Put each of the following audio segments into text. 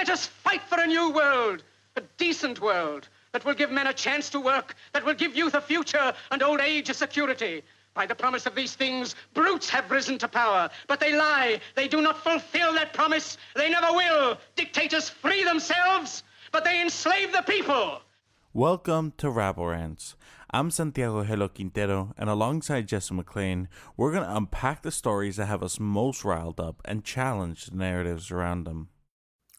Let us fight for a new world, a decent world, that will give men a chance to work, that will give youth a future and old age a security. By the promise of these things, brutes have risen to power, but they lie. They do not fulfill that promise. They never will. Dictators free themselves, but they enslave the people. Welcome to Rabble, Rants. I'm Santiago Helo Quintero, and alongside Jesse McLean, we're going to unpack the stories that have us most riled up and challenge the narratives around them.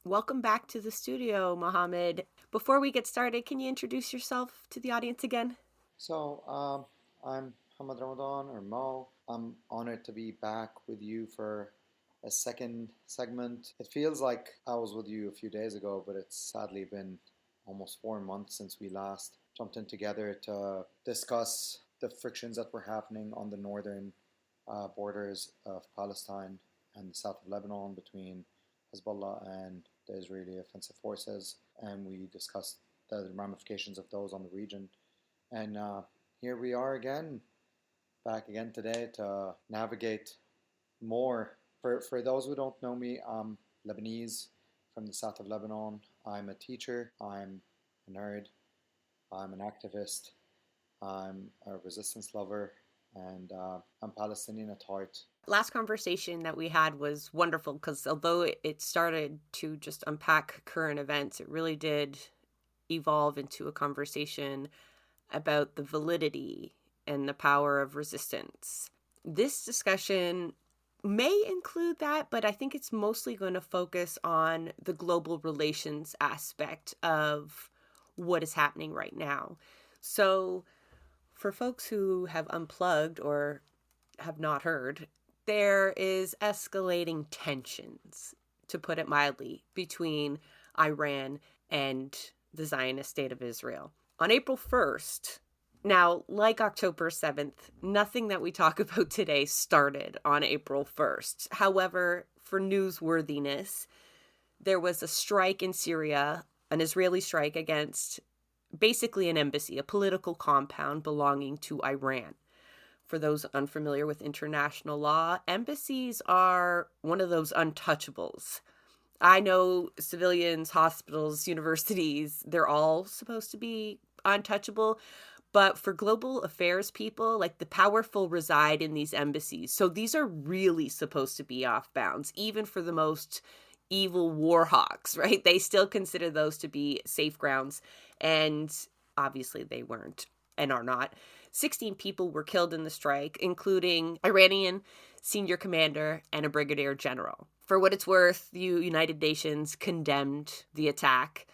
Welcome back to the studio, Mohammed. Before we get started, can you introduce yourself to the audience again? So, I'm Hamad Ramadan, or Mo. I'm honored to be back with you for a second segment. It feels like I was with you a few days ago, but it's sadly been almost 4 months since we last jumped in together to discuss the frictions that were happening on the northern borders of Palestine and the south of Lebanon between Hezbollah and the Israeli offensive forces, and we discussed the ramifications of those on the region. And here we are again, back again today to navigate more. For those who don't know me, I'm Lebanese from the south of Lebanon. I'm a teacher, I'm a nerd, I'm an activist, I'm a resistance lover, and I'm Palestinian at heart. Last conversation that we had was wonderful because although it started to just unpack current events, it really did evolve into a conversation about the validity and the power of resistance. This discussion may include that, but I think it's mostly going to focus on the global relations aspect of what is happening right now. So for folks who have unplugged or have not heard, there is escalating tensions, to put it mildly, between Iran and the Zionist state of Israel. On April 1st, now, like October 7th, nothing that we talk about today started on April 1st. However, for newsworthiness, there was a strike in Syria, an Israeli strike against basically an embassy, a political compound belonging to Iran. For those unfamiliar with international law, embassies are one of those untouchables. I know civilians, hospitals, universities, they're all supposed to be untouchable. But for global affairs people, like the powerful reside in these embassies. So these are really supposed to be off bounds, even for the most evil war hawks, right? They still consider those to be safe grounds. And obviously they weren't and are not. 16 people were killed in the strike, including Iranian senior commander and a brigadier general. For what it's worth, the United Nations condemned the attack.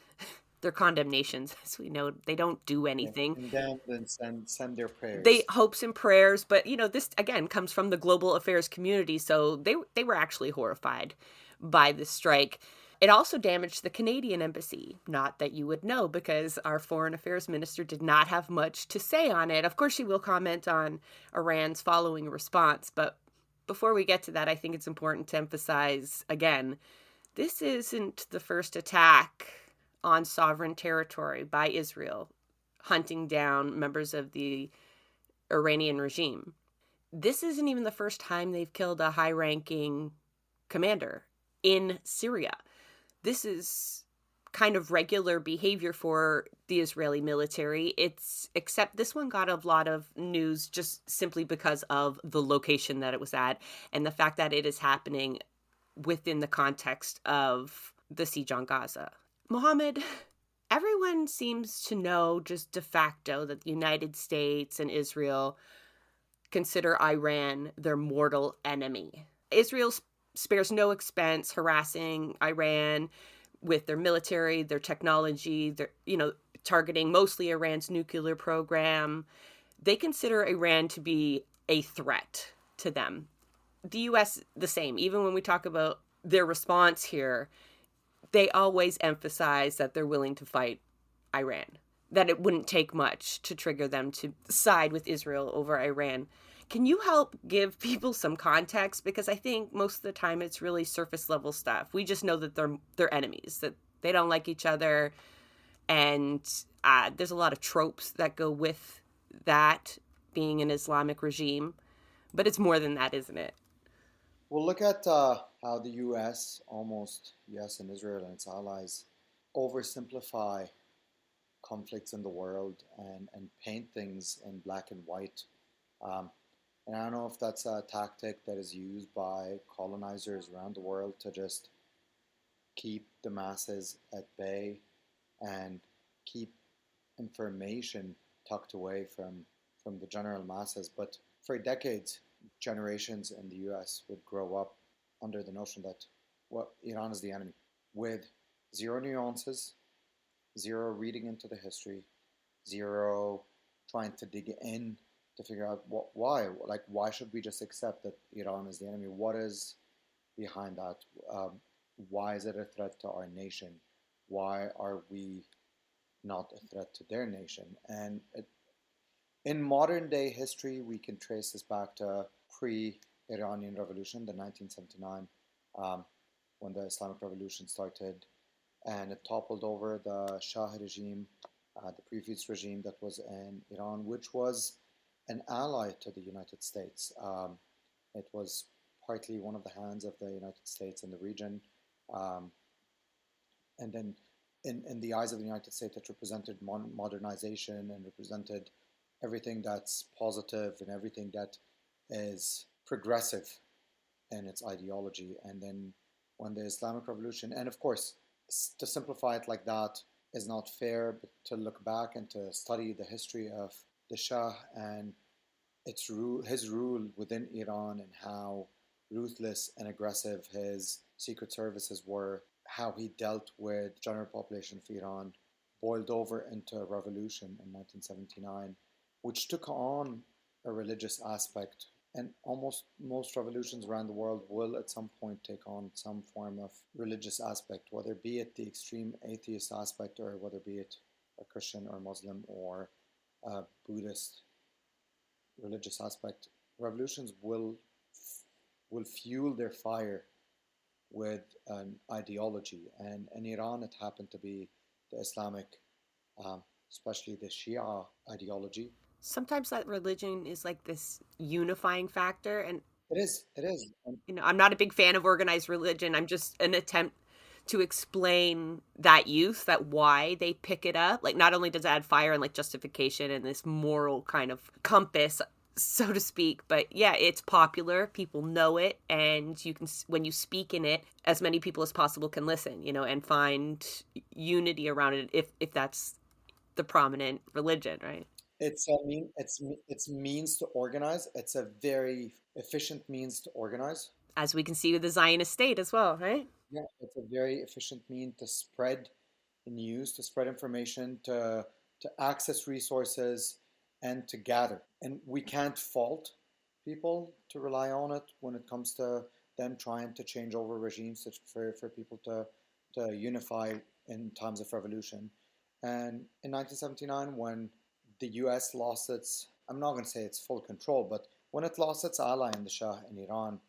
Their condemnations, as we know, they don't do anything. Condemned and send their prayers. They hopes and prayers, but this again comes from the global affairs community, so they were actually horrified by this strike. It also damaged the Canadian embassy. Not that you would know, because our foreign affairs minister did not have much to say on it. Of course, she will comment on Iran's following response, but before we get to that, I think it's important to emphasize again, this isn't the first attack on sovereign territory by Israel, hunting down members of the Iranian regime. This isn't even the first time they've killed a high-ranking commander in Syria. This is kind of regular behavior for the Israeli military. Except this one got a lot of news just simply because of the location that it was at and the fact that it is happening within the context of the siege on Gaza. Mohammed, everyone seems to know just de facto that the United States and Israel consider Iran their mortal enemy. Israel spares no expense harassing Iran with their military, their technology, their, targeting mostly Iran's nuclear program. They consider Iran to be a threat to them. The U.S. the same. Even when we talk about their response here, they always emphasize that they're willing to fight Iran, that it wouldn't take much to trigger them to side with Israel over Iran. Can you help give people some context? Because I think most of the time it's really surface level stuff. We just know that they're enemies, that they don't like each other. And there's a lot of tropes that go with that being an Islamic regime. But it's more than that, isn't it? Well, look at how the US, almost US and Israel and its allies, oversimplify conflicts in the world and paint things in black and white. Um, and I don't know if that's a tactic that is used by colonizers around the world to just keep the masses at bay and keep information tucked away from the general masses. But for decades, generations in the US would grow up under the notion that Iran is the enemy, with zero nuances, zero reading into the history, zero trying to dig in to figure out why. Like, why should we just accept that Iran is the enemy? What is behind that? Why is it a threat to our nation? Why are we not a threat to their nation? And in modern day history, we can trace this back to pre-Iranian Revolution, the 1979, when the Islamic Revolution started, and it toppled over the Shah regime, the previous regime that was in Iran, which was an ally to the United States. It was partly one of the hands of the United States in the region. Um, and then in the eyes of the United States, it represented modernization and represented everything that's positive and everything that is progressive in its ideology. And then when the Islamic Revolution, and of course, to simplify it like that is not fair, but to look back and to study the history of the Shah and his rule within Iran and how ruthless and aggressive his secret services were, how he dealt with the general population of Iran, boiled over into a revolution in 1979, which took on a religious aspect. And almost most revolutions around the world will at some point take on some form of religious aspect, whether be it the extreme atheist aspect or whether be it a Christian or Muslim or a Buddhist religious aspect. Revolutions will fuel their fire with an ideology, and in Iran it happened to be the Islamic, especially the Shia ideology. Sometimes that religion is like this unifying factor, and It is. And I'm not a big fan of organized religion. I'm just an attempt to explain that youth, that why they pick it up. Like, not only does it add fire and like justification and this moral kind of compass, so to speak, but yeah, it's popular, people know it, and you can, when you speak in it, as many people as possible can listen, and find unity around it, if that's the prominent religion, right? it's means to organize. It's a very efficient means to organize. As we can see with the Zionist state as well, right? Yeah, it's a very efficient mean to spread news, to spread information, to access resources, and to gather. And we can't fault people to rely on it when it comes to them trying to change over regimes for people to unify in times of revolution. And in 1979, when the US lost its, I'm not going to say its full control, but when it lost its ally in the Shah in Iran,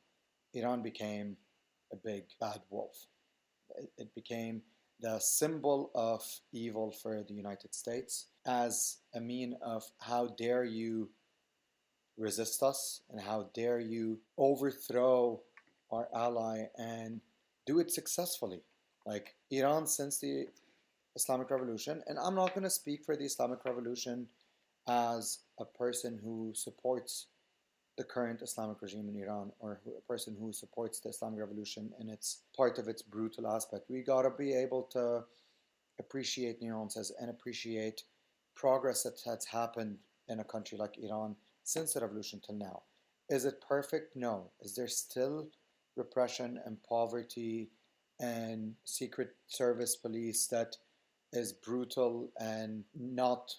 Iran became a big bad wolf. It became the symbol of evil for the United States as a mean of how dare you resist us and how dare you overthrow our ally and do it successfully. Like Iran since the Islamic Revolution, and I'm not going to speak for the Islamic Revolution as a person who supports the current Islamic regime in Iran or a person who supports the Islamic Revolution and it's part of its brutal aspect. We gotta be able to appreciate nuances and appreciate progress that has happened in a country like Iran since the revolution till now. Is it perfect? No. Is there still repression and poverty and secret service police that is brutal and not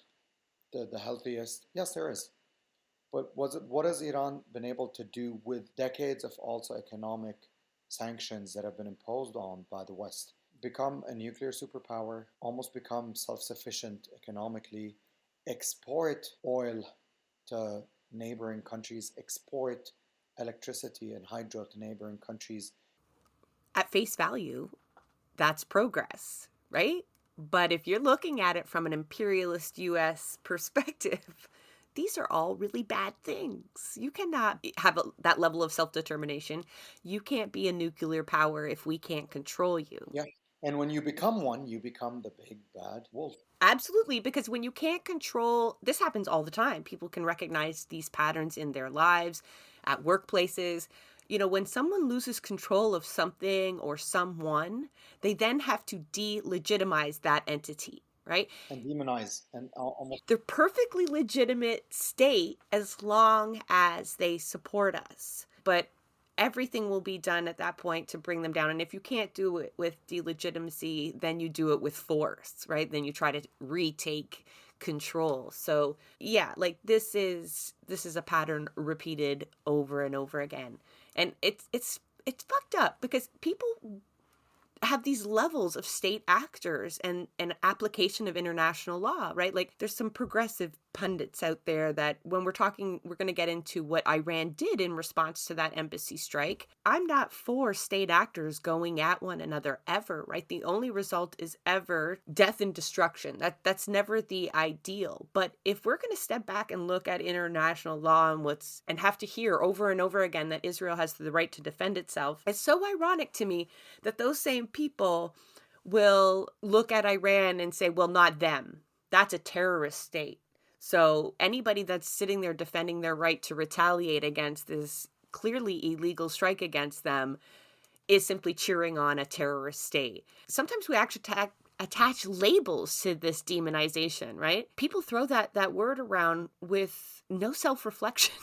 the healthiest? Yes, there is. But what has Iran been able to do with decades of also economic sanctions that have been imposed on by the West? Become a nuclear superpower, almost become self-sufficient economically, export oil to neighboring countries, export electricity and hydro to neighboring countries. At face value, that's progress, right? But if you're looking at it from an imperialist US perspective, these are all really bad things. You cannot have that level of self-determination. You can't be a nuclear power if we can't control you. Yeah. And when you become one, you become the big bad wolf. Absolutely, because when you can't control, this happens all the time. People can recognize these patterns in their lives, at workplaces. You know, when someone loses control of something or someone, they then have to delegitimize that entity, right? And demonize and almost. They're perfectly legitimate state as long as they support us. But everything will be done at that point to bring them down. And if you can't do it with delegitimacy, then you do it with force, right? Then you try to retake control. So yeah, like this is a pattern repeated over and over again. And it's fucked up because people have these levels of state actors and application of international law, right? Like there's some progressive pundits out there that when we're talking, we're going to get into what Iran did in response to that embassy strike. I'm not for state actors going at one another ever, right? The only result is ever death and destruction. That's never the ideal. But if we're going to step back and look at international law and have to hear over and over again that Israel has the right to defend itself, it's so ironic to me that those same people will look at Iran and say, well, not them. That's a terrorist state. So anybody that's sitting there defending their right to retaliate against this clearly illegal strike against them is simply cheering on a terrorist state. Sometimes we actually attach labels to this demonization, right? People throw that word around with no self-reflection.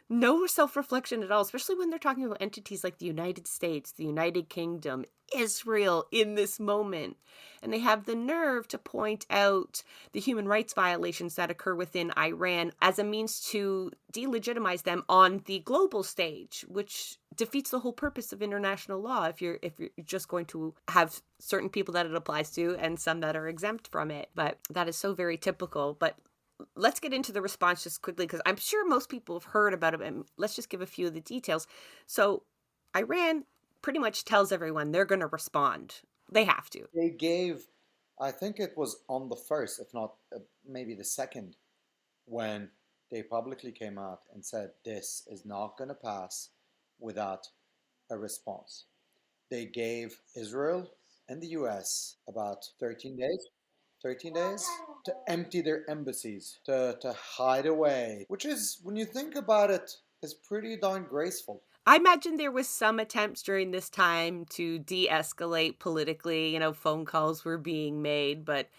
No self-reflection at all, especially when they're talking about entities like the United States, the United Kingdom, Israel in this moment. And they have the nerve to point out the human rights violations that occur within Iran as a means to delegitimize them on the global stage, which defeats the whole purpose of international law if you're just going to have certain people that it applies to and some that are exempt from it. But that is so very typical. But let's get into the response just quickly, because I'm sure most people have heard about it. And let's just give a few of the details. So Iran pretty much tells everyone they're going to respond. They have to. They gave, I think it was on the first, if not maybe the second, when they publicly came out and said this is not going to pass without a response. They gave Israel and the US about 13 days to empty their embassies, to hide away, which is, when you think about it, is pretty darn graceful. I imagine there was some attempts during this time to de-escalate politically, phone calls were being made, but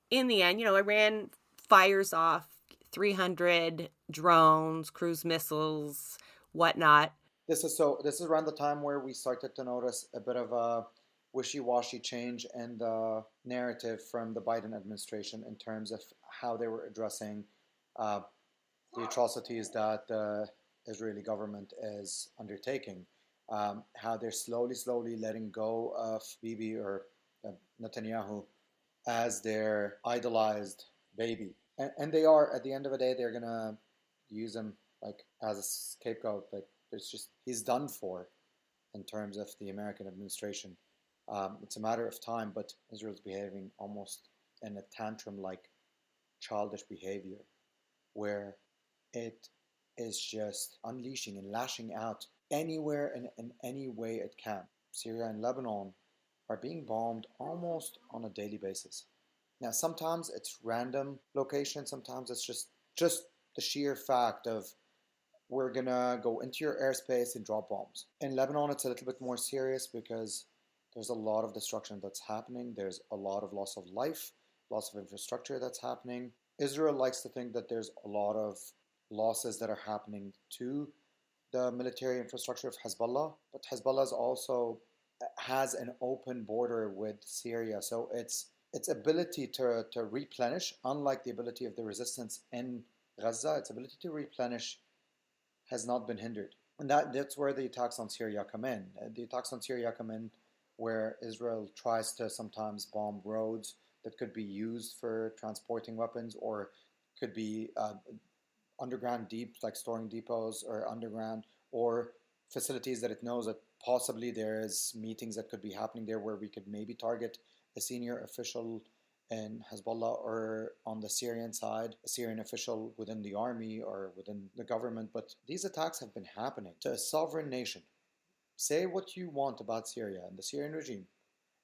in the end, Iran fires off 300 drones, cruise missiles, whatnot. This is around the time where we started to notice a bit of a wishy-washy change in the narrative from the Biden administration in terms of how they were addressing the atrocities that the Israeli government is undertaking. How they're slowly letting go of Bibi or Netanyahu as their idolized baby. And they are, at the end of the day, they're going to use him like as a scapegoat, but it's just, he's done for in terms of the American administration. It's a matter of time, but Israel's behaving almost in a tantrum-like childish behavior where it is just unleashing and lashing out anywhere and in any way it can. Syria and Lebanon are being bombed almost on a daily basis. Now, sometimes it's random location, sometimes it's just the sheer fact of we're gonna go into your airspace and drop bombs. In Lebanon, it's a little bit more serious because there's a lot of destruction that's happening. There's a lot of loss of life, loss of infrastructure that's happening. Israel likes to think that there's a lot of losses that are happening to the military infrastructure of Hezbollah, but Hezbollah also has an open border with Syria, so its ability to replenish, unlike the ability of the resistance in Gaza, its ability to replenish has not been hindered. And that's where the attacks on Syria come in. The attacks on Syria come in where Israel tries to sometimes bomb roads that could be used for transporting weapons, or could be underground like storing depots or underground, or facilities that it knows that possibly there is meetings that could be happening there where we could maybe target a senior official in Hezbollah or on the Syrian side, a Syrian official within the army or within the government. But these attacks have been happening to a sovereign nation. Say what you want about Syria and the Syrian regime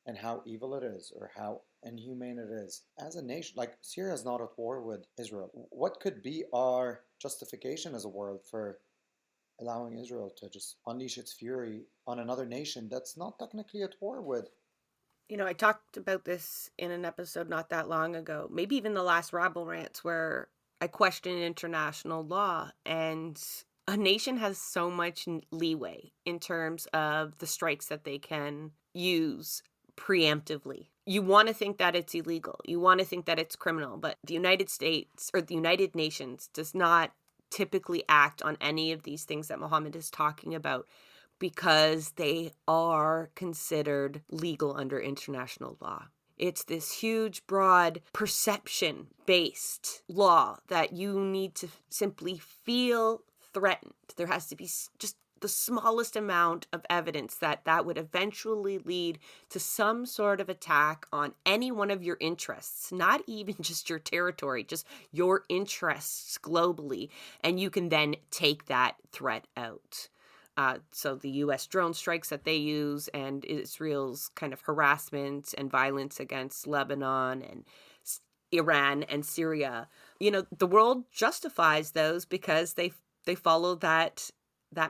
and how evil it is or how inhumane it is. As a nation, like Syria is not at war with Israel. What could be our justification as a world for allowing Israel to just unleash its fury on another nation that's not technically at war with? You know, I talked about this in an episode not that long ago, maybe even the last Rabble Rants, where I questioned international law. And a nation has so much leeway in terms of the strikes that they can use preemptively. You want to think that it's illegal, you want to think that it's criminal, but the United States or the United Nations does not typically act on any of these things that Mohammed is talking about because they are considered legal under international law. It's this huge, broad, perception based law that you need to simply feel threatened. There has to be just the smallest amount of evidence that that would eventually lead to some sort of attack on any one of your interests, not even just your territory, just your interests globally. And you can then take that threat out. So the U.S. drone strikes that they use and Israel's kind of harassment and violence against Lebanon and Iran and Syria, you know, the world justifies those because they follow that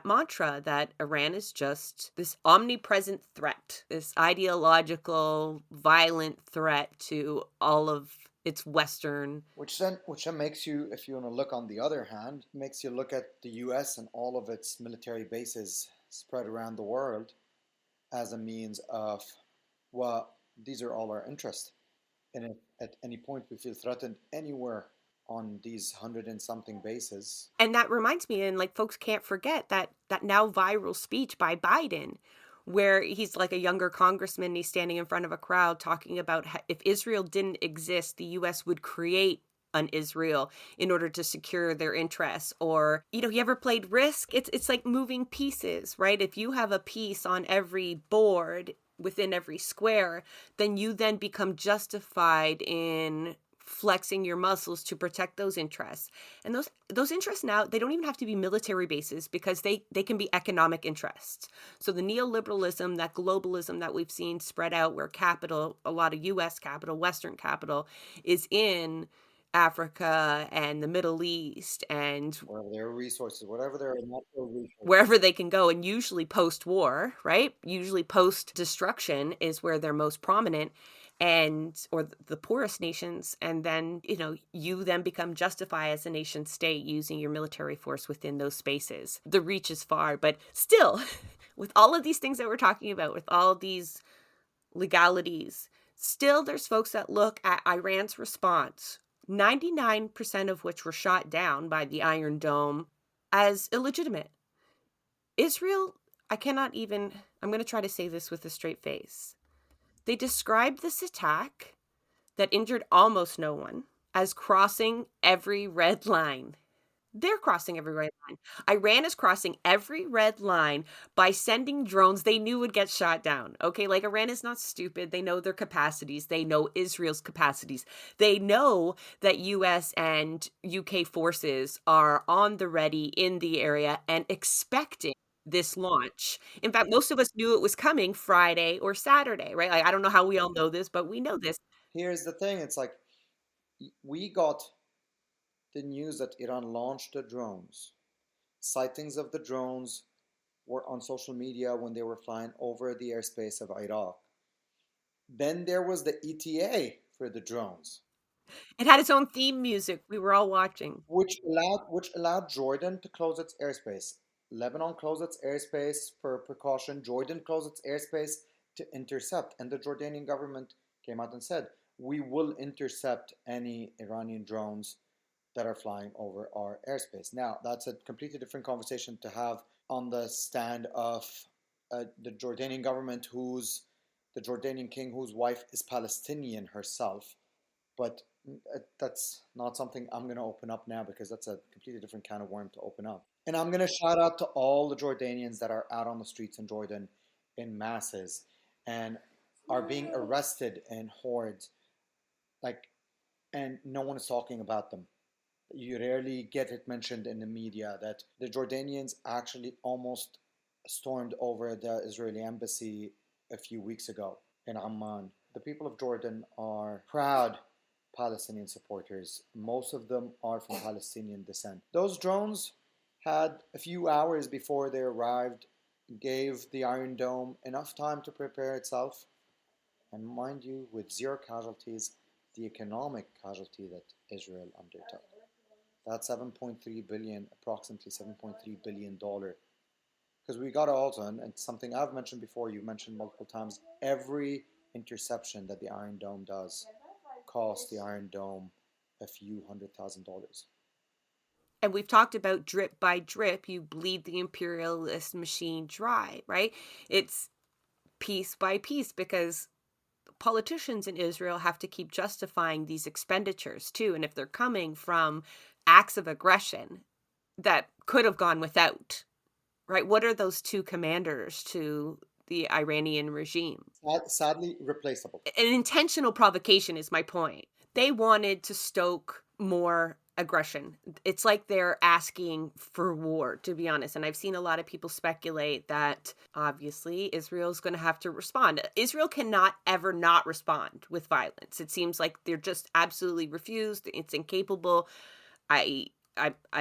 mantra that Iran is just this omnipresent threat, this ideological, violent threat to all of it's Western. Which then makes you, if you want to look on the other hand, makes you look at the US and all of its military bases spread around the world as a means of, well, these are all our interests. And if at any point we feel threatened anywhere on these 100 and something bases. And that reminds me, and like folks can't forget that now viral speech by Biden, where he's like a younger congressman, he's standing in front of a crowd talking about if Israel didn't exist, the US would create an Israel in order to secure their interests. Or, you know, you ever played Risk? It's like moving pieces, right? If you have a piece on every board within every square, then you then become justified in flexing your muscles to protect those interests. And those interests now, they don't even have to be military bases because they can be economic interests. So the neoliberalism, that globalism that we've seen spread out where capital, a lot of US capital, Western capital is in Africa and the Middle East and wherever there are resources, whatever there are natural resources. Wherever they can go, and usually post-war, right? Usually post-destruction is where they're most prominent, and or the poorest nations. And then, you know, you then become justified as a nation state using your military force within those spaces. The reach is far, but still, with all of these things that we're talking about, with all these legalities, still there's folks that look at Iran's response, 99% of which were shot down by the Iron Dome, as illegitimate. Israel, I'm going to try to say this with a straight face. They described this attack that injured almost no one as crossing every red line. They're crossing every red line. Iran is crossing every red line by sending drones they knew would get shot down. Okay, like Iran is not stupid. They know their capacities. They know Israel's capacities. They know that US and UK forces are on the ready in the area and expecting this launch. In fact, most of us knew it was coming Friday or Saturday, right? Like, I don't know how we all know this, but we know this. Here's the thing, it's like we got the news that Iran launched the drones. Sightings of the drones were on social media when they were flying over the airspace of Iraq. Then there was the ETA for the drones. It had its own theme music. We were all watching. Which allowed Jordan to close its airspace. Lebanon closed its airspace for precaution. Jordan closed its airspace to intercept. And the Jordanian government came out and said, we will intercept any Iranian drones that are flying over our airspace. Now, that's a completely different conversation to have on the stand of the Jordanian government, the Jordanian king whose wife is Palestinian herself. But that's not something I'm going to open up now because that's a completely different can of worm to open up. And I'm going to shout out to all the Jordanians that are out on the streets in Jordan in masses and are being arrested in hordes like, and no one is talking about them. You rarely get it mentioned in the media that the Jordanians actually almost stormed over the Israeli embassy a few weeks ago in Amman. The people of Jordan are proud Palestinian supporters. Most of them are from Palestinian descent. Those drones had a few hours before they arrived, gave the Iron Dome enough time to prepare itself, and mind you, with zero casualties, the economic casualty that Israel undertook. That's 7.3 billion, approximately 7.3 billion dollar. Because we got to also, and it's something I've mentioned before, you've mentioned multiple times, every interception that the Iron Dome does costs the Iron Dome a few $100,000. And we've talked about drip by drip, you bleed the imperialist machine dry, right? It's piece by piece because politicians in Israel have to keep justifying these expenditures too. And if they're coming from acts of aggression that could have gone without, right? What are those two commanders to the Iranian regime? Sadly, replaceable. An intentional provocation is my point. They wanted to stoke more aggression. It's like they're asking for war, to be honest. And I've seen a lot of people speculate that obviously Israel's going to have to respond. Israel cannot ever not respond with violence. It seems like they're just absolutely refused. It's incapable. I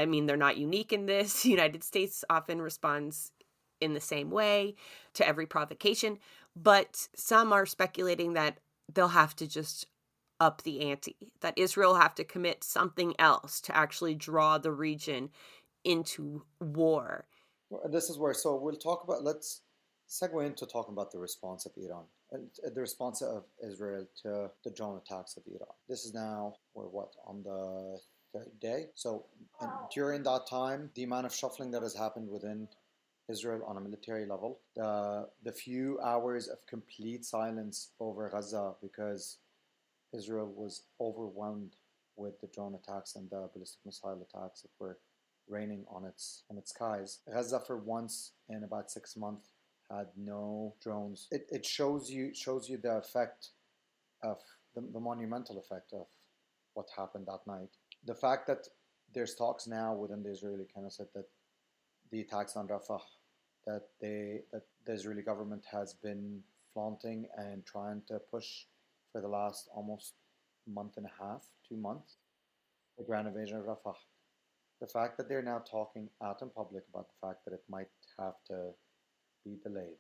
mean, they're not unique in this. The United States often responds in the same way to every provocation, but some are speculating that they'll have to just up the ante, that Israel have to commit something else to actually draw the region into war. This is where, so we'll talk about, let's segue into talking about the response of Iran, the response of Israel to the drone attacks of Iran. This is now, we're what, on the third day? So and during that time, the amount of shuffling that has happened within Israel on a military level, the few hours of complete silence over Gaza because Israel was overwhelmed with the drone attacks and the ballistic missile attacks that were raining on its skies. Gaza, for once in about 6 months, had no drones. It shows you the effect of the monumental effect of what happened that night. The fact that there's talks now within the Israeli Knesset that the attacks on Rafah that the Israeli government has been flaunting and trying to push for the last almost month and a half, 2 months, the grand invasion of Rafah. The fact that they're now talking out in public about the fact that it might have to be delayed.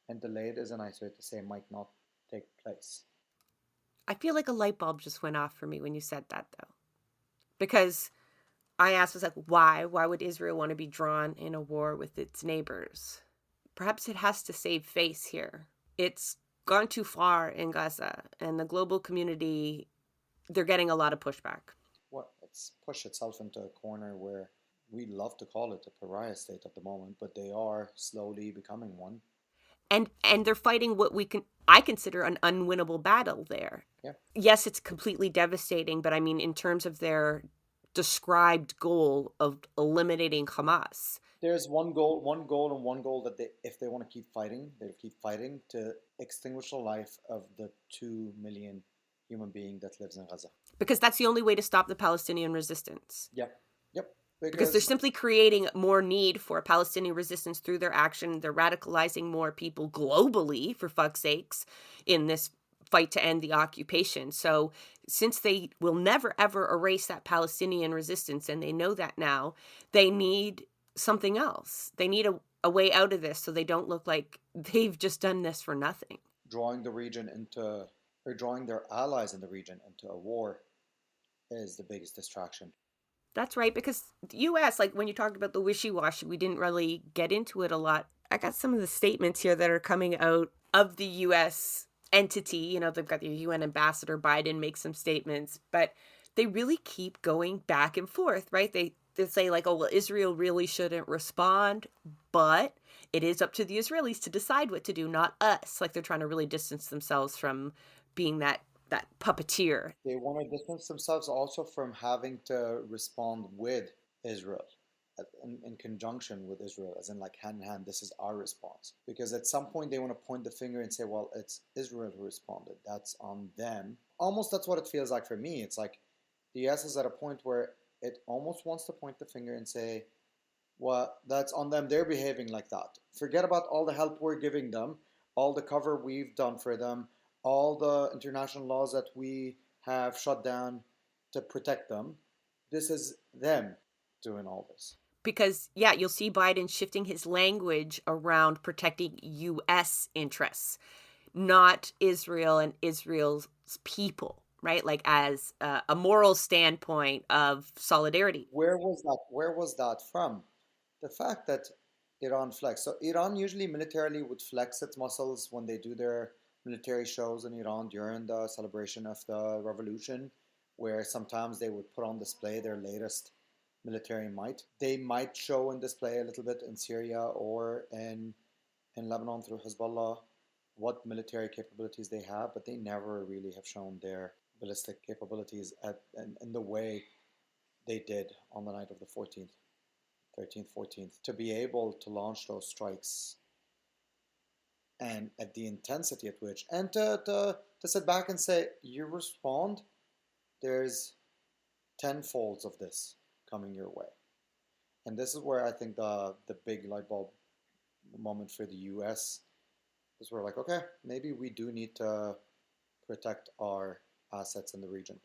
And delayed is a nice way to say might not take place. I feel like a light bulb just went off for me when you said that, though. Because I asked myself, why? Why would Israel want to be drawn in a war with its neighbors? Perhaps it has to save face here. It's gone too far in Gaza, and the global community, they're getting a lot of pushback. Well, it's pushed itself into a corner where we love to call it a pariah state at the moment, but they are slowly becoming one. And they're fighting what I consider an unwinnable battle there. Yeah. Yes, it's completely devastating, but I mean, in terms of their described goal of eliminating Hamas, there's one goal, and one goal that if they want to keep fighting, they'll keep fighting to extinguish the life of the 2 million human being that lives in Gaza. Because that's the only way to stop the Palestinian resistance. Yep. Because they're simply creating more need for Palestinian resistance through their action. They're radicalizing more people globally, for fuck's sakes, in this fight to end the occupation. So since they will never, ever erase that Palestinian resistance, and they know that now, they need something else. They need a way out of this so they don't look like they've just done this for nothing. Drawing their allies in the region into a war is the biggest distraction. That's right, because the U.S., like when you talked about the wishy-washy, we didn't really get into it a lot. I got some of the statements here that are coming out of the U.S. entity. You know, they've got their UN ambassador, Biden, make some statements, but they really keep going back and forth, right? They say like, oh, well, Israel really shouldn't respond, but it is up to the Israelis to decide what to do, not us. Like they're trying to really distance themselves from being that puppeteer. They want to distance themselves also from having to respond with Israel. in conjunction with Israel, as in like hand in hand, this is our response. Because at some point they want to point the finger and say, well, it's Israel who responded. That's on them. Almost that's what it feels like for me. It's like the US is at a point where it almost wants to point the finger and say, well, that's on them. They're behaving like that. Forget about all the help we're giving them, all the cover we've done for them, all the international laws that we have shut down to protect them. This is them doing all this. Because, yeah, you'll see Biden shifting his language around protecting U.S. interests, not Israel and Israel's people, right? Like as a moral standpoint of solidarity. Where was that? Where was that from? The fact that Iran flexed. So Iran usually militarily would flex its muscles when they do their military shows in Iran during the celebration of the revolution, where sometimes they would put on display their latest military might. They might show and display a little bit in Syria or in Lebanon through Hezbollah what military capabilities they have, but they never really have shown their ballistic capabilities in the way they did on the night of the 14th. 13th, 14th, to be able to launch those strikes and at the intensity at which, and to sit back and say, you respond, there's tenfolds of this coming your way. And this is where I think the big light bulb moment for the US is we're like, okay, maybe we do need to protect our assets in the region.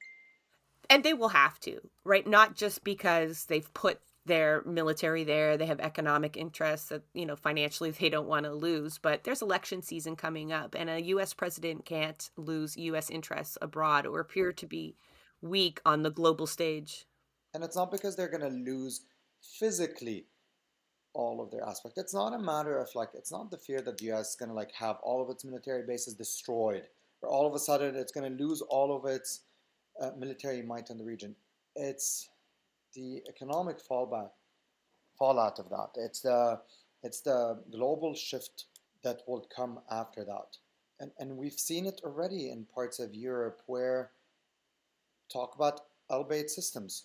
And they will have to, right? Not just because they've put their military there, they have economic interests that, financially they don't want to lose, but there's election season coming up, and a U.S. president can't lose U.S. interests abroad or appear to be weak on the global stage. And it's not because they're going to lose physically all of their aspect. It's not a matter of like, it's not the fear that the US is going to like have all of its military bases destroyed, or all of a sudden it's going to lose all of its military might in the region. It's the economic fallout of that. It's the global shift that will come after that. And we've seen it already in parts of Europe where talk about Elbait systems,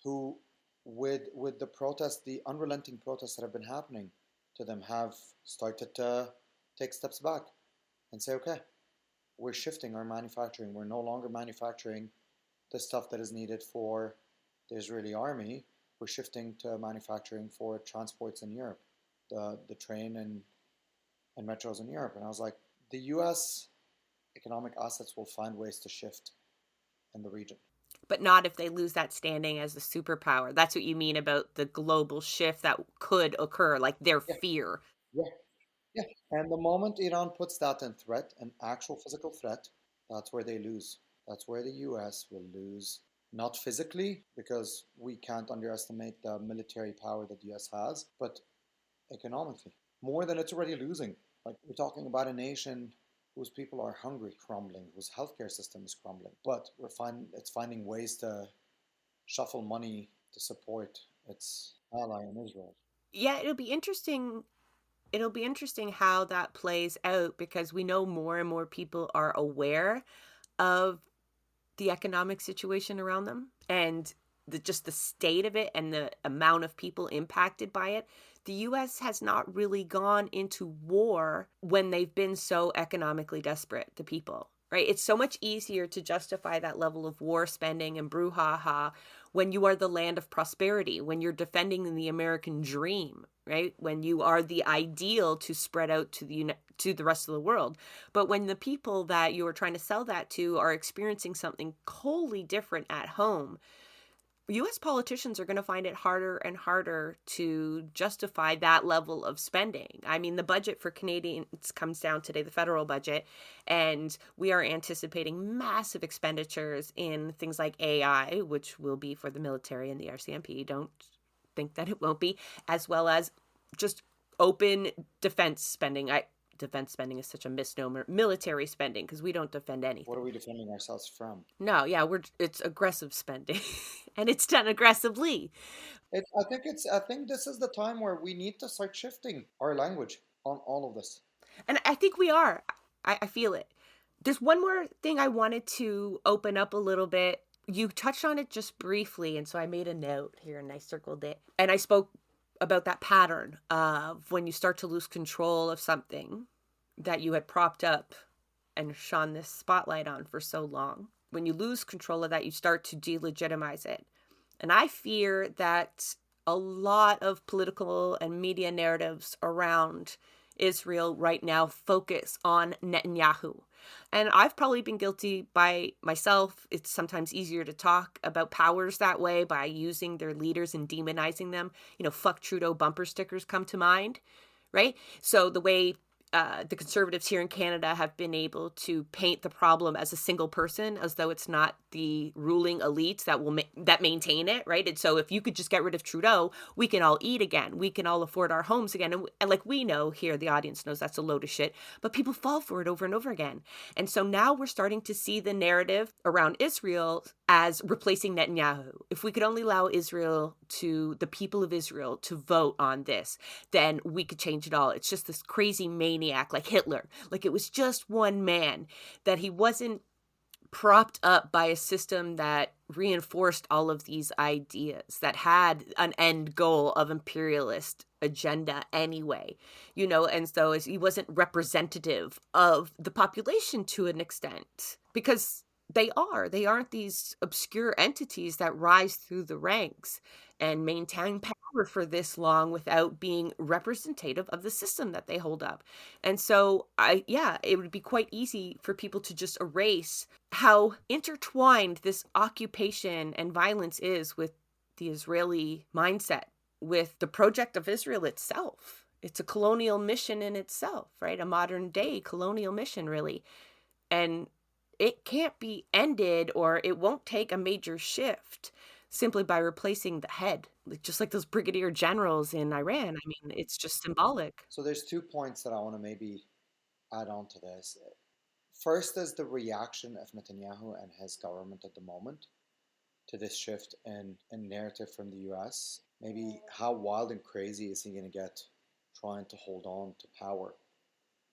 who with the protests, the unrelenting protests that have been happening to them, have started to take steps back and say, okay, we're shifting our manufacturing. We're no longer manufacturing the stuff that is needed for the Israeli army. We're shifting to manufacturing for transports in Europe, the train and metros in Europe. And I was like, the US economic assets will find ways to shift in the region. But not if they lose that standing as a superpower. That's what you mean about the global shift that could occur, like their fear. Yeah, yeah. And the moment Iran puts that in threat, an actual physical threat, that's where they lose. That's where the US will lose. Not physically, because we can't underestimate the military power that the US has, but economically. More than it's already losing. Like, we're talking about a nation whose people are hungry, crumbling, whose healthcare system is crumbling. But it's finding ways to shuffle money to support its ally in Israel. Yeah, it'll be interesting. It'll be interesting how that plays out, because we know more and more people are aware of the economic situation around them and just the state of it and the amount of people impacted by it. The US has not really gone into war when they've been so economically desperate, the people, right? It's so much easier to justify that level of war spending and brouhaha when you are the land of prosperity, when you're defending the American dream, right? When you are the ideal to spread out to the rest of the world. But when the people that you are trying to sell that to are experiencing something wholly different at home, U.S. politicians are going to find it harder and harder to justify that level of spending. I mean, the budget for Canadians comes down today, the federal budget, and we are anticipating massive expenditures in things like AI, which will be for the military and the RCMP. Don't think that it won't be, as well as just open defense spending. Defense spending is such a misnomer. Military spending, because we don't defend anything. What are we defending ourselves from? No, yeah, it's aggressive spending, and it's done aggressively. I think this is the time where we need to start shifting our language on all of this. And I think we are. I feel it. There's one more thing I wanted to open up a little bit You touched on it just briefly, and so I made a note here and I circled it. And I spoke about that pattern of when you start to lose control of something that you had propped up and shone this spotlight on for so long. When you lose control of that, you start to delegitimize it. And I fear that a lot of political and media narratives around Israel right now focus on Netanyahu. And I've probably been guilty by myself. It's sometimes easier to talk about powers that way by using their leaders and demonizing them. You know, fuck Trudeau bumper stickers come to mind, right? So the way the conservatives here in Canada have been able to paint the problem as a single person, as though it's not the ruling elites that will that maintain it, right? And so if you could just get rid of Trudeau, we can all eat again, we can all afford our homes again, and like we know here, the audience knows that's a load of shit, but people fall for it over and over again. And so now we're starting to see the narrative around Israel as replacing Netanyahu. If we could only allow Israel to the people of Israel to vote on this, then we could change it all. It's just this crazy maniac like Hitler. Like it was just one man, that he wasn't propped up by a system that reinforced all of these ideas, that had an end goal of imperialist agenda anyway, you know. And so he wasn't representative of the population to an extent, because they aren't these obscure entities that rise through the ranks and maintain power for this long without being representative of the system that they hold up. And so it would be quite easy for people to just erase how intertwined this occupation and violence is with the Israeli mindset, with the project of Israel itself. It's a colonial mission in itself, right? A modern day colonial mission, really. And it can't be ended, or it won't take a major shift simply by replacing the head, just like those brigadier generals in Iran. I mean, it's just symbolic. So there's 2 points that I want to maybe add on to this. First is the reaction of Netanyahu and his government at the moment to this shift in narrative from the US. Maybe how wild and crazy is he going to get trying to hold on to power?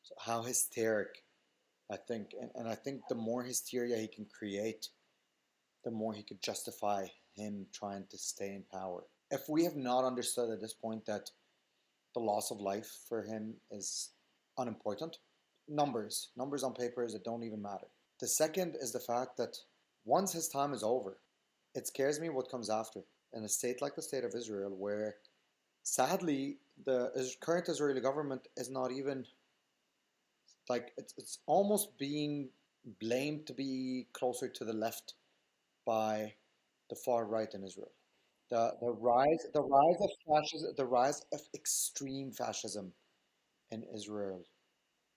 So how hysteric, I think, and I think the more hysteria he can create, the more he could justify him trying to stay in power. If we have not understood at this point that the loss of life for him is unimportant, numbers on papers that don't even matter. The second is the fact that once his time is over, it scares me what comes after. In a state like the state of Israel, where sadly the current Israeli government is not even, like, it's almost being blamed to be closer to the left by the far right in Israel. The rise of fascism, the rise of extreme fascism in Israel.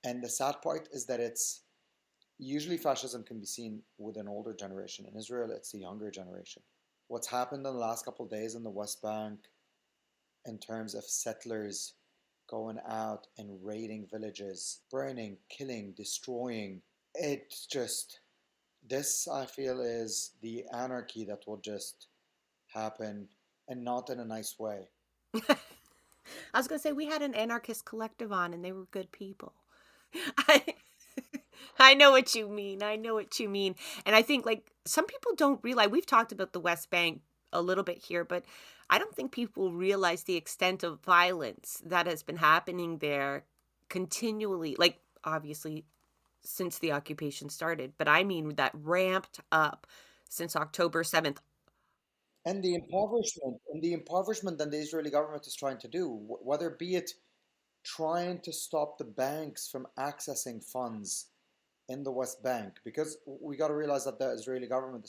And the sad part is that it's usually fascism can be seen with an older generation. In Israel, it's the younger generation. What's happened in the last couple of days in the West Bank in terms of settlers going out and raiding villages, burning, killing, destroying, it's just, this I feel is the anarchy that will just happen, and not in a nice way. I was going to say, we had an anarchist collective on and they were good people. I, I know what you mean. I know what you mean. And I think, like, some people don't realize, we've talked about the West Bank a little bit here, but I don't think people realize the extent of violence that has been happening there continually. Like, obviously, since the occupation started, but I mean that ramped up since October 7th. And the impoverishment that the Israeli government is trying to do, whether be it trying to stop the banks from accessing funds in the West Bank, because we got to realize that the Israeli government, the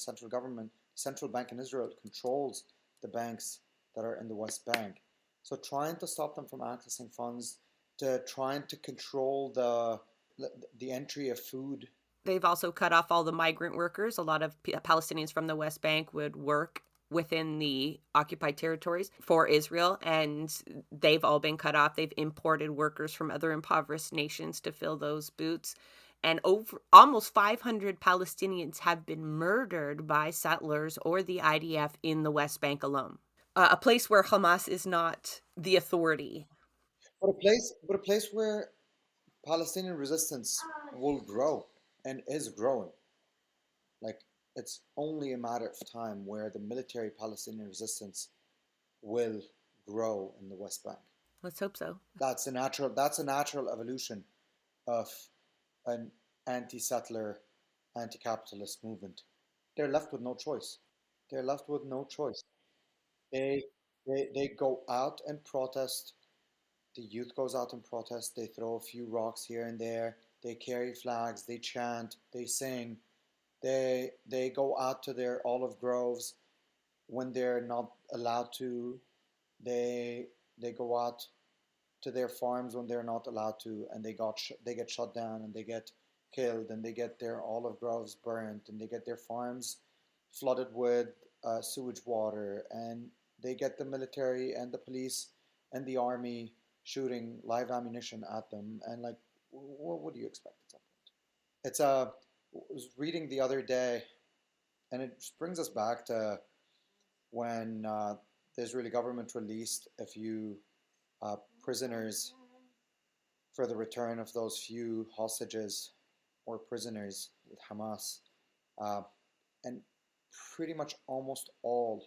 central bank in Israel, controls the banks that are in the West Bank. So trying to stop them from accessing funds, to trying to control the entry of food. They've also cut off all the migrant workers. A lot of Palestinians from the West Bank would work within the occupied territories for Israel, and they've all been cut off. They've imported workers from other impoverished nations to fill those boots. And over almost 500 Palestinians have been murdered by settlers or the IDF in the West Bank alone. A place where Hamas is not the authority. But a place where Palestinian resistance will grow and is growing. Like, it's only a matter of time where the military Palestinian resistance will grow in the West Bank. Let's hope so. That's a natural evolution of an anti-settler, anti-capitalist movement. They're left with no choice. They're left with no choice. They they go out and protest. The youth goes out and protest. They throw a few rocks here and there. They carry flags. They chant. They sing. They go out to their olive groves when they're not allowed to. They go out to their farms when they're not allowed to, and they get shut down and they get killed and they get their olive groves burnt and they get their farms flooded with sewage water, and they get the military and the police and the army shooting live ammunition at them. And like, what do you expect at some point? It's a I was reading the other day, and it brings us back to when the Israeli government released a few prisoners for the return of those few hostages or prisoners with Hamas. Uh, and pretty much almost all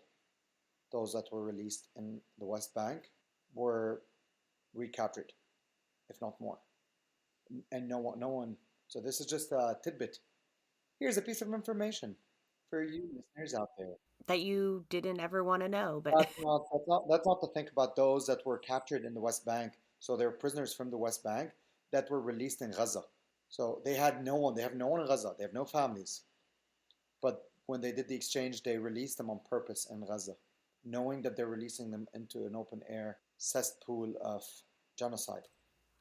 those that were released in the West Bank were recaptured, if not more. And no one. So this is just a tidbit. Here's a piece of information for you listeners out there. That you didn't ever want to know, but That's not to think about those that were captured in the West Bank. So they're prisoners from the West Bank that were released in Gaza. So they had no one. They have no one in Gaza. They have no families. But when they did the exchange, they released them on purpose in Gaza, knowing that they're releasing them into an open air cesspool of genocide.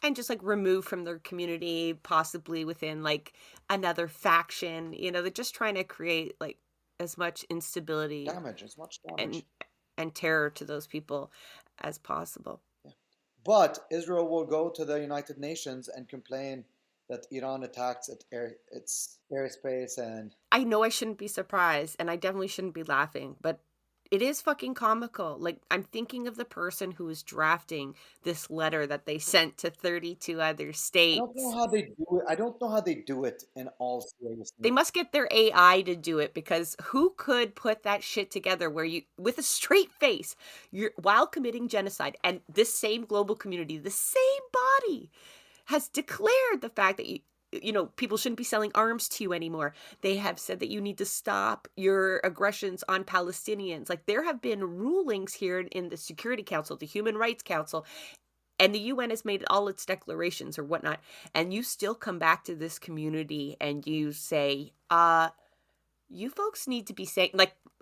and just like removed from their community, possibly within like another faction. They're just trying to create like as much instability Damage, as much and damage. and terror to those people as possible. Yeah. But Israel will go to the United Nations and complain that Iran attacked its airspace, and I know I shouldn't be surprised, and I definitely shouldn't be laughing, but it is fucking comical. Like, I'm thinking of the person who was drafting this letter that they sent to 32 other I states. don't know how they do it. I don't know how they do it in all seriousness. They must get their AI to do it, because who could put that shit together where you, with a straight face, you're while committing genocide, and this same global community, the same body, has declared the fact that people shouldn't be selling arms to you anymore. They have said that you need to stop your aggressions on Palestinians. Like, there have been rulings here in the Security Council, the Human Rights Council, and the UN has made all its declarations or whatnot. And you still come back to this community and you say, you folks need to be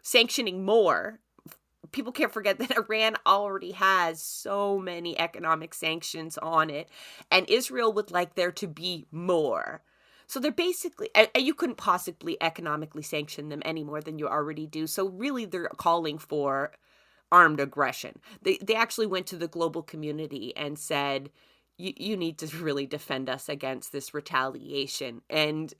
sanctioning more. People can't forget that Iran already has so many economic sanctions on it, and Israel would like there to be more. So they're basically, and you couldn't possibly economically sanction them any more than you already do. So really, they're calling for armed aggression. They actually went to the global community and said, you need to really defend us against this retaliation. And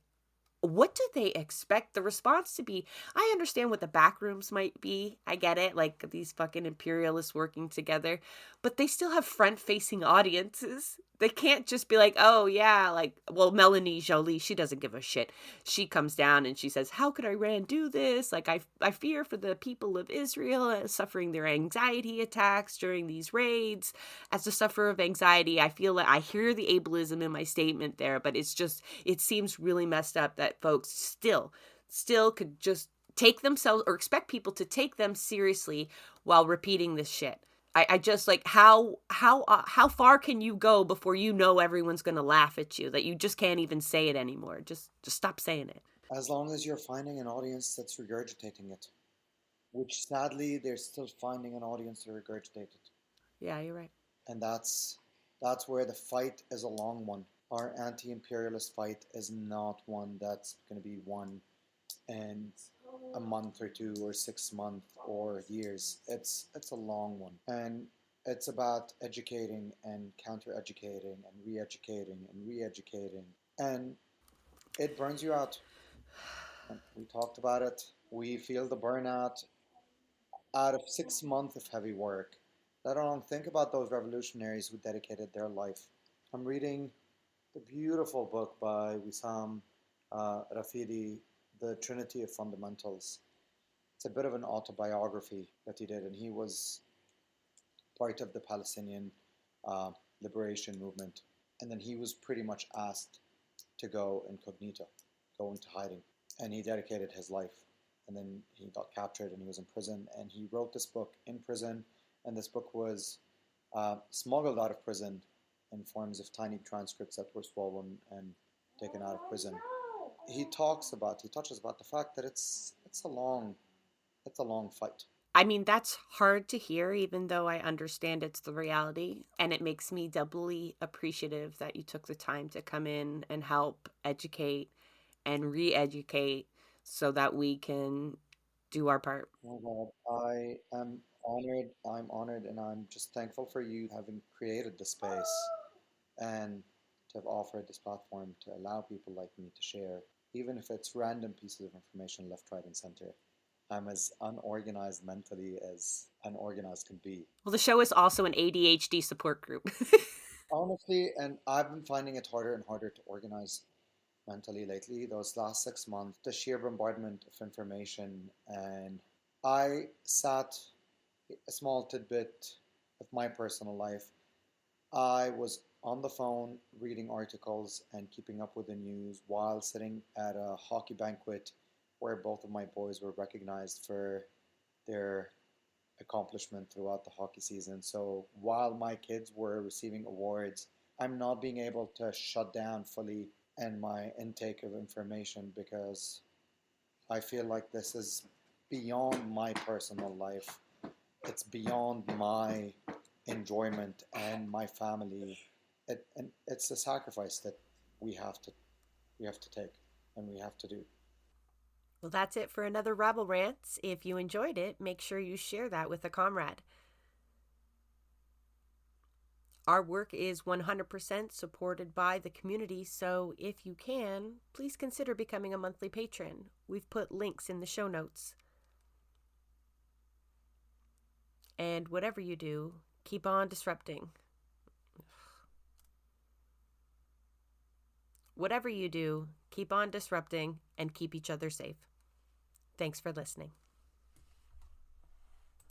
what do they expect the response to be? I understand what the back rooms might be. I get it. Like, these fucking imperialists working together, but they still have front facing audiences. They can't just be like, oh yeah, like, well, Melanie Jolie, she doesn't give a shit. She comes down and she says, how could Iran do this? Like, I fear for the people of Israel suffering their anxiety attacks during these raids. As a sufferer of anxiety, I feel like I hear the ableism in my statement there, but it seems really messed up that folks still could just take themselves, or expect people to take them seriously while repeating this shit. I just like, how far can you go before everyone's gonna laugh at you, that you just can't even say it anymore? Just stop saying it. As long as you're finding an audience that's regurgitating it, which sadly they're still finding an audience to regurgitate it. Yeah, you're right. And that's where the fight is a long one. Our anti-imperialist fight is not one that's going to be won in a month or two or 6 months or years. It's a long one, and it's about educating and counter-educating and re-educating and re-educating, and it burns you out. And we talked about it. We feel the burnout out of 6 months of heavy work. Let alone think about those revolutionaries who dedicated their life. I'm reading the beautiful book by Wissam Rafidi, the Trinity of Fundamentals. It's a bit of an autobiography that he did, and he was part of the Palestinian uh, liberation movement. And then he was pretty much asked to go incognito, go into hiding. And he dedicated his life. And then he got captured and he was in prison. And he wrote this book in prison. And this book was smuggled out of prison in forms of tiny transcripts that were swollen and taken out of prison. He touches about the fact that it's a long fight. I mean, that's hard to hear, even though I understand it's the reality. And it makes me doubly appreciative that you took the time to come in and help educate and re-educate so that we can do our part. Oh God, I am honored. I'm honored, and I'm just thankful for you having created the space and to have offered this platform to allow people like me to share, even if it's random pieces of information left, right, and center. I'm as unorganized mentally as unorganized can be. Well, the show is also an ADHD support group. Honestly, and I've been finding it harder and harder to organize mentally lately. Those last 6 months, the sheer bombardment of information, and I sat a small tidbit of my personal life. I was on the phone reading articles and keeping up with the news while sitting at a hockey banquet where both of my boys were recognized for their accomplishment throughout the hockey season. So while my kids were receiving awards, I'm not being able to shut down fully and my intake of information because I feel like this is beyond my personal life. It's beyond my enjoyment and my family. And it's a sacrifice that we have to take and we have to do. Well, that's it for another Rabble Rants. If you enjoyed it, make sure you share that with a comrade. Our work is 100% supported by the community, so if you can, please consider becoming a monthly patron. We've put links in the show notes. And whatever you do, keep on disrupting. Whatever you do, keep on disrupting and keep each other safe. Thanks for listening.